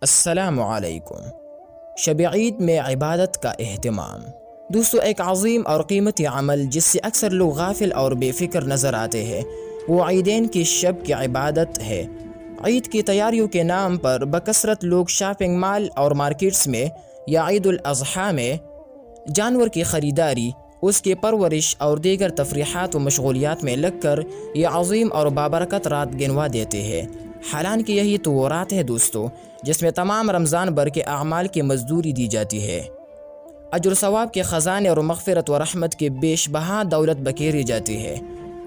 السلام علیکم۔ شب عید میں عبادت کا اہتمام۔ دوستو، ایک عظیم اور قیمتی عمل جس سے اکثر لوگ غافل اور بے فکر نظر آتے ہیں وہ عیدین کی شب کی عبادت ہے۔ عید کی تیاریوں کے نام پر بکثرت لوگ شاپنگ مال اور مارکیٹس میں یا عید الاضحیٰ میں جانور کی خریداری، اس کی پرورش اور دیگر تفریحات و مشغولیات میں لگ کر یہ عظیم اور بابرکت رات گنوا دیتے ہیں۔ حالانکہ یہی تو وہ رات ہے دوستو جس میں تمام رمضان بھر کے اعمال کی مزدوری دی جاتی ہے، اجر و ثواب کے خزانے اور مغفرت و رحمت کی بیش بہا دولت بکیری جاتی ہے۔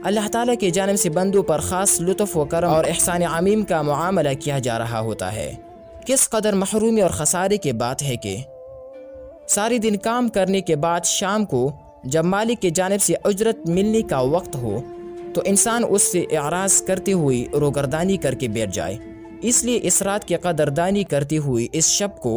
اللہ تعالیٰ کی جانب سے بندوں پر خاص لطف و کرم اور احسان عمیم کا معاملہ کیا جا رہا ہوتا ہے۔ کس قدر محرومی اور خسارے کی بات ہے کہ ساری دن کام کرنے کے بعد شام کو جب مالک کی جانب سے اجرت ملنے کا وقت ہو تو انسان اس سے اعراض کرتے ہوئے روگردانی کر کے بیٹھ جائے۔ اس لیے اس رات کی قدردانی کرتے ہوئے اس شب کو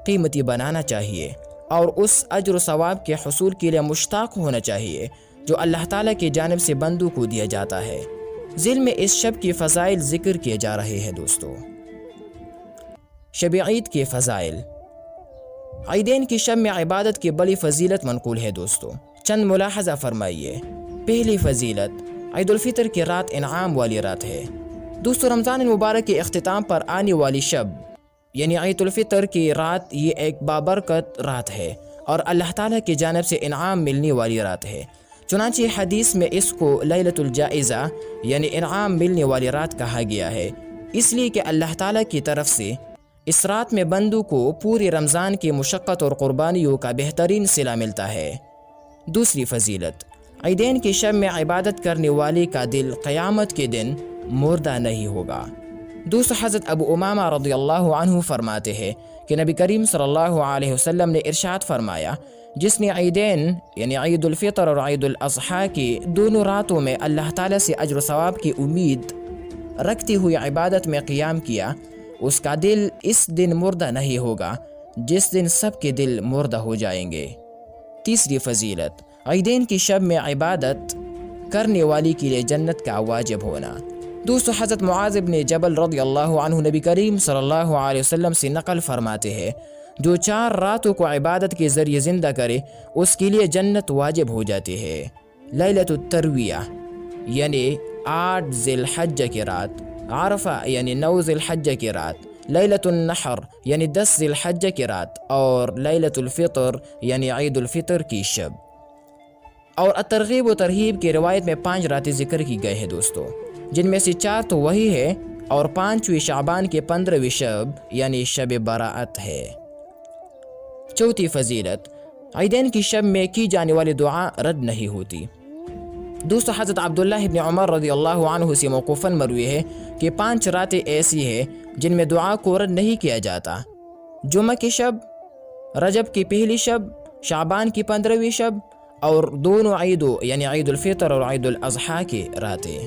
قیمتی بنانا چاہیے اور اس اجر و ثواب کے حصول کے لیے مشتاق ہونا چاہیے جو اللہ تعالیٰ کی جانب سے بندوں کو دیا جاتا ہے۔ ذیل میں اس شب کی فضائل ذکر کیے جا رہے ہیں دوستو۔ شب عید کے فضائل۔ عیدین کی شب میں عبادت کی بڑی فضیلت منقول ہے دوستو۔ چند ملاحظہ فرمائیے۔ پہلی فضیلت، عید الفطر کی رات انعام والی رات ہے۔ دوستو، رمضان المبارک کے اختتام پر آنے والی شب یعنی عید الفطر کی رات یہ ایک بابرکت رات ہے اور اللہ تعالیٰ کی جانب سے انعام ملنے والی رات ہے۔ چنانچہ حدیث میں اس کو لیلۃ الجائزہ یعنی انعام ملنے والی رات کہا گیا ہے، اس لیے کہ اللہ تعالیٰ کی طرف سے اس رات میں بندوں کو پوری رمضان کی مشقت اور قربانیوں کا بہترین صلہ ملتا ہے۔ دوسری فضیلت، عیدین کی شب میں عبادت کرنے والے کا دل قیامت کے دن مردہ نہیں ہوگا۔ دوسرا، حضرت ابو امامہ رضی اللہ عنہ فرماتے ہیں کہ نبی کریم صلی اللہ علیہ وسلم نے ارشاد فرمایا، جس نے عیدین یعنی عید الفطر اور عید الاضحیٰ کی دونوں راتوں میں اللہ تعالیٰ سے اجر و ثواب کی امید رکھتے ہوئے عبادت میں قیام کیا، اس کا دل اس دن مردہ نہیں ہوگا جس دن سب کے دل مردہ ہو جائیں گے۔ تیسری فضیلت، عیدین کی شب میں عبادت کرنے والی کے لیے جنت کا واجب ہونا۔ دوستو، حضرت معاذ بن جبل رضی اللہ عنہ نبی کریم صلی اللہ علیہ وسلم سے نقل فرماتے ہیں، جو 4 راتوں کو عبادت کے ذریعے زندہ کرے اس کے لیے جنت واجب ہو جاتی ہے۔ لیلۃ الترویہ یعنی 8 ذی الحجہ کی رات، عرفہ یعنی 9 ذی الحجہ کی رات، لیلۃ النحر یعنی 10 ذی الحجہ کی رات اور لیلۃ الفطر یعنی عید الفطر کی شب۔ اور الترغیب و ترہیب کی روایت میں 5 راتیں ذکر کی گئے ہیں دوستو، جن میں سے 4 تو وہی ہے اور 5ویں شعبان کے 15ویں شب یعنی شب براءت ہے۔ چوتھی فضیلت، عیدین کی شب میں کی جانے والی دعا رد نہیں ہوتی۔ دوستو، حضرت عبداللہ ابن عمر رضی اللہ عنہ سے موقوفاً مروی ہے کہ 5 راتیں ایسی ہیں جن میں دعا کو رد نہیں کیا جاتا: جمعہ کی شب، رجب کی پہلی شب، شعبان کی 15ویں شب اور دونوں عیدوں یعنی عید الفطر اور عید الاضحیٰ کی راتیں۔